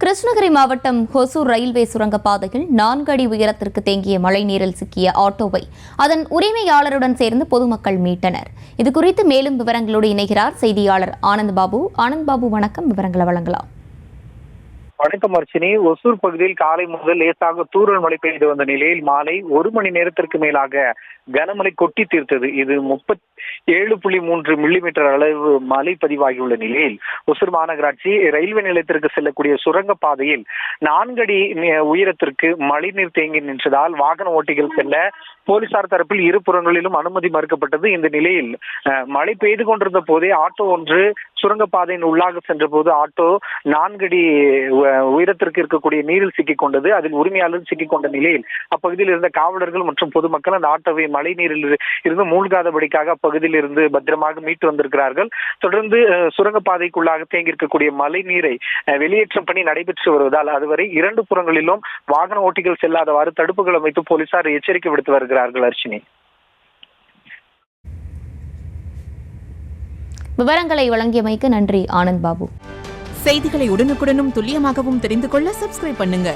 கிருஷ்ணகிரி மாவட்டம் ஹொசூர் ரயில்வே சுரங்கப்பாதையில் 4 அடி உயரத்திற்கு தேங்கிய மழைநீரில் சிக்கிய ஆட்டோவை அதன் உரிமையாளருடன் சேர்ந்து பொதுமக்கள் மீட்டனர். இதுகுறித்து மேலும் விவரங்களோடு இணைகிறார் செய்தியாளர் ஆனந்த் பாபு. வணக்கம், விவரங்களை வழங்கலாம். வணக்கம் அர்ச்சினி. ஒசூர் பகுதியில் காலை முதல் லேசாக தூறல் மழை பெய்து வந்த நிலையில் மாலை 1 மணி நேரத்திற்கு மேலாக கனமழை கொட்டி தீர்த்தது. இது 37.3 மில்லிமீட்டர் அளவு மழை பதிவாகியுள்ள நிலையில் ஒசூர் மாநகராட்சி ரயில்வே நிலையத்திற்கு செல்லக்கூடிய சுரங்கப்பாதையில் 4 அடி உயரத்திற்கு மழைநீர் தேங்கி நின்றதால் வாகன ஓட்டிகள் செல்ல போலீசார் தரப்பில் இருபுறங்களிலும் அனுமதி மறுக்கப்பட்டது. இந்த நிலையில் மழை பெய்து கொண்டிருந்த போதே ஆட்டோ ஒன்று சுரங்கப்பாதையின் உள்ளாக சென்ற போது ஆட்டோ 4 அடி உயரத்திற்கு இருக்கக்கூடிய நீரில் சிக்கிக் கொண்டது. அதில் உரிமையாளர் சிக்கிக் கொண்ட நிலையில் அப்பகுதியில் இருந்த காவலர்கள் மற்றும் பொதுமக்கள் அந்த ஆட்டோவை மழை நீரில் இருந்து மூழ்காதபடிக்காக அப்பகுதியில் இருந்து பத்திரமாக மீட்டு வந்திருக்கிறார்கள். தொடர்ந்து சுரங்கப்பாதைக்குள்ளாக தேங்கியிருக்கக்கூடிய மழை நீரை வெளியேற்றும் பணி நடைபெற்று வருவதால் அதுவரை 2 புறங்களிலும் வாகன ஓட்டிகள் செல்லாதவாறு தடுப்புகள் அமைத்து போலீசார் எச்சரிக்கை விடுத்து வருகிறார்கள். அர்ச்சினி, விவரங்களை வழங்கியமைக்கு நன்றி ஆனந்த் பாபு. செய்திகளை உடனுக்குடனும் துல்லியமாகவும் தெரிந்து கொள்ள சப்ஸ்கிரைப் பண்ணுங்க.